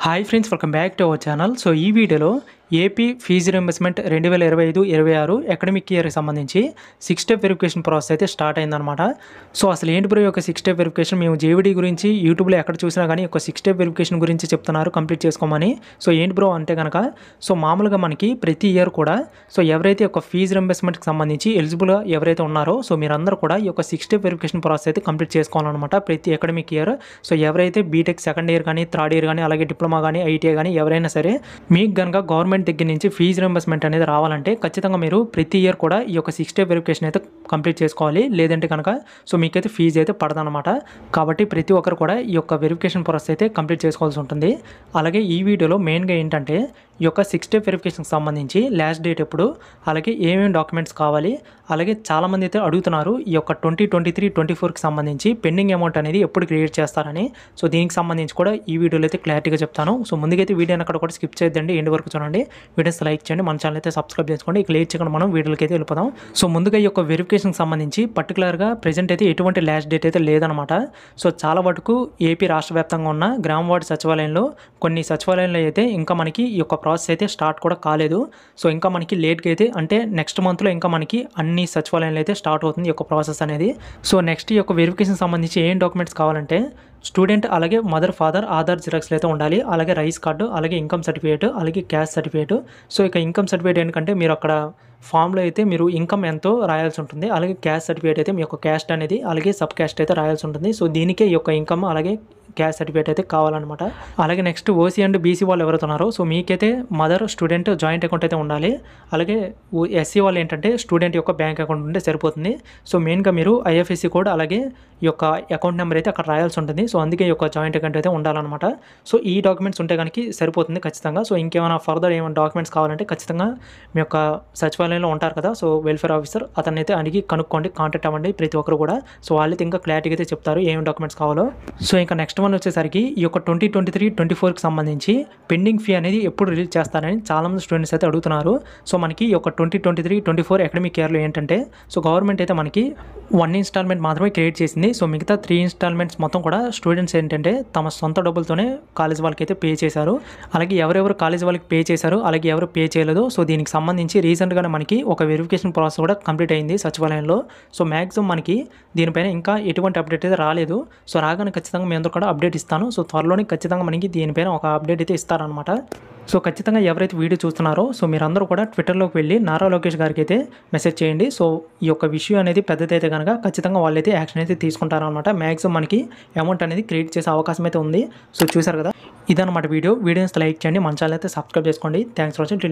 Hi friends, welcome back to our channel. So ఈ వీడియోలో AP fee reimbursement 2025-26 academic ఇయర్కి సంబంధించి 6 స్టెప్ వెరిఫికేషన్ ప్రాసెస్ అయితే స్టార్ట్ అయిందనమాట. సో అసలు ఏంటి బ్రో ఒక 6 స్టెప్ వెరిఫికేషన్? మేము జేవిడి గురించి యూట్యూబ్లో ఎక్కడ చూసినా కానీ ఒక 6 స్టెప్ వెరిఫికేషన్ గురించి చెప్తున్నారు, కంప్లీట్ చేసుకోమని. సో ఏంటి బ్రో అంటే కనుక, సో మామూలుగా మనకి ప్రతి ఇయర్ కూడా సో ఎవరైతే ఒక ఫీజు రింబర్స్మెంట్కి సంబంధించి ఎలిజిబుల్గా ఎవరైతే ఉన్నారో సో మీరందరూ కూడా ఈ యొక్క 6 స్టెప్ వెరిఫికేషన్ ప్రాసెస్ అయితే కంప్లీట్ చేసుకోవాలన్నమాట ప్రతి అకాడమిక్ ఇయర్. సో ఎవరైతే బీటెక్ సెకండ్ ఇయర్ కానీ, థర్డ్ ఇయర్ కానీ, అలాగే డిప్లొమా కానీ, ఐటీఐ కానీ ఎవరైనా సరే మీకు కనుక గవర్నమెంట్ దగ్గర నుంచి ఫీజు రింబర్స్మెంట్ అనేది రావాలంటే ఖచ్చితంగా మీరు ప్రతి ఇయర్ కూడా ఈ యొక్క 6 స్టెప్ వెరిఫికేషన్ అయితే కంప్లీట్ చేసుకోవాలి. లేదంటే కనుక సో మీకైతే ఫీజు అయితే పడదనమాట. కాబట్టి ప్రతి ఒక్కరు కూడా ఈ యొక్క వెరిఫికేషన్ ప్రాసెస్ అయితే కంప్లీట్ చేసుకోవాల్సి ఉంటుంది. అలాగే ఈ వీడియోలో మెయిన్గా ఏంటంటే ఈ యొక్క 6 స్టెప్ వెరిఫికేషన్కి సంబంధించి లాస్ట్ డేట్ ఎప్పుడు, అలాగే ఏమేమి డాక్యుమెంట్స్ కావాలి, అలాగే చాలామంది అయితే అడుగుతున్నారు ఈ యొక్క 2023-24కి సంబంధించి పెండింగ్ అమౌంట్ అనేది ఎప్పుడు క్రియేట్ చేస్తారని. సో దీనికి సంబంధించి కూడా ఈ వీడియోలో అయితే క్లారిటీగా చెప్తాను. సో ముందుకైతే వీడియోని అక్కడ కూడా స్కిప్ చేయొద్దండి, ఎండ్ వరకు చూడండి. వీడియోస్ లైక్ చేయండి, మన ఛానల్ అయితే సబ్స్క్రైబ్ చేసుకోండి. ఇక లేట్ చేయకుండా మనం వీడియోకి అయితే వెళ్ళిపోదాం. సో ముందుగా ఈ యొక్క వెరిఫికేషన్కి సంబంధించి పర్టికులర్గా ప్రెజెంట్ అయితే ఎటువంటి లాస్ట్ డేట్ అయితే లేదనమాట. సో చాలా వరకు ఏపీ రాష్ట్ర వ్యాప్తంగా ఉన్న గ్రామ వార్డు సచివాలయంలో కొన్ని సచివాలయంలో అయితే ఇంకా మనకి ఈ యొక్క ప్రాసెస్ అయితే స్టార్ట్ కూడా కాలేదు. సో ఇంకా మనకి లేట్గా అయితే అంటే నెక్స్ట్ మంత్లో ఇంకా మనకి అన్ని సచివాలయంలో అయితే స్టార్ట్ అవుతుంది ఈ యొక్క ప్రాసెస్ అనేది. సో నెక్స్ట్ ఈ యొక్క వెరిఫికేషన్ సంబంధించి ఏం డాక్యుమెంట్స్ కావాలంటే స్టూడెంట్ అలాగే మదర్ ఫాదర్ ఆధార్ జిరాక్స్లు అయితే ఉండాలి, అలాగే రైస్ కార్డు, అలాగే ఇన్కమ్ సర్టిఫికేట్, అలాగే క్యాస్ట్ సర్టిఫికేట్. సో ఇక ఇన్కమ్ సర్టిఫికేట్ ఎందుకంటే మీరు అక్కడ ఫామ్లో అయితే మీరు ఇన్కమ్ ఎంతో రాయాల్సి ఉంటుంది. అలాగే క్యాస్ట్ సర్టిఫికేట్ అయితే మీ యొక్క క్యాస్ట్ అనేది, అలాగే సబ్ క్యాస్ట్ అయితే రాయాల్సి ఉంటుంది. సో దీనికే ఈ యొక్క ఇన్కమ్ అలాగే క్యాస్ట్ సర్టిఫికేట్ అయితే కావాలన్నమాట. అలాగే నెక్స్ట్ ఓసీ అండ్ బీసీ వాళ్ళు ఎవరుతున్నారో సో మీకైతే మదర్ స్టూడెంట్ జాయింట్ అకౌంట్ అయితే ఉండాలి. అలాగే ఎస్సీ వాళ్ళు ఏంటంటే స్టూడెంట్ యొక్క బ్యాంక్ అకౌంట్ ఉంటే సరిపోతుంది. సో మెయిన్గా మీరు ఐఎఫ్ఎస్సి కోడ్ అలాగే ఈ యొక్క అకౌంట్ నెంబర్ అయితే అక్కడ రాయాల్సి ఉంటుంది. సో అందుకే ఈ యొక్క జాయింట్ అకౌంట్ అయితే ఉండాలన్నమాట. సో ఈ డాక్యుమెంట్స్ ఉంటే కనుక సరిపోతుంది ఖచ్చితంగా. సో ఇంకేమైనా ఫర్దర్ ఏమైనా డాక్యుమెంట్స్ కావాలంటే ఖచ్చితంగా మీ యొక్క సచివాలయంలో ఉంటారు కదా సో వెల్ఫేర్ ఆఫీసర్, అతన్ని అయితే అడిగి కనుక్కోండి, కాంటాక్ట్ అవ్వండి ప్రతి ఒక్కరు కూడా. సో వాళ్ళైతే ఇంకా క్లారిటీగా అయితే చెప్తారు ఏమేమి డాక్యుమెంట్స్ కావాలో. సో ఇంకా నెక్స్ట్ వన్ వచ్చేసరికి ఈ యొక్క 2023-24కి సంబంధించి పెండింగ్ ఫీ అనేది ఎప్పుడు రిలీజ్ చేస్తారని చాలామంది స్టూడెంట్స్ అయితే అడుగుతున్నారు. సో మనకి ఈ యొక్క 2023-24 అకాడమిక్ ఇయర్లో ఏంటంటే సో గవర్నమెంట్ అయితే మనకి 1 ఇన్స్టాల్మెంట్ మాత్రమే క్రియేట్ చేసింది. సో మిగతా 3 ఇన్స్టాల్మెంట్స్ మొత్తం కూడా స్టూడెంట్స్ ఏంటంటే తమ సొంత డబ్బులతోనే కాలేజ్ వాళ్ళకి అయితే పే చేశారు. అలాగే ఎవరెవరు కాలేజ్ వాళ్ళకి పే చేశారు, అలాగే ఎవరు పే చేయలేదు. సో దీనికి సంబంధించి రీసెంట్గానే మనకి ఒక వెరిఫికేషన్ ప్రాసెస్ కూడా కంప్లీట్ అయింది సచివాలయంలో. సో మ్యాక్సిమం మనకి దీనిపైన ఇంకా ఎటువంటి అప్డేట్ అయితే రాలేదు. సో రాగానే ఖచ్చితంగా మీ అందరూ కూడా అప్డేట్ ఇస్తాను. సో త్వరలోనే ఖచ్చితంగా మనకి దీనిపైన ఒక అప్డేట్ అయితే ఇస్తారనమాట. సో ఖచ్చితంగా ఎవరైతే వీడియో చూస్తున్నారో సో మీరందరూ కూడా ట్విట్టర్లోకి వెళ్ళి నారా లోకేష్ గారికి అయితే మెసేజ్ చేయండి. సో ఈ యొక్క విషయం అనేది పెద్దదైతే కనుక ఖచ్చితంగా వాళ్ళైతే యాక్షన్ అయితే తీసుకుంటారనమాట. మ్యాక్సిమం మనకి అమౌంట్ అనేది క్రియేట్ చేసే అవకాశం అయితే ఉంది. సో చూసారు కదా, ఇదన్నమాట వీడియోని లైక్ చేయండి, మన ఛానల్ అయితే సబ్స్క్రైబ్ చేసుకోండి. Thanks for watching.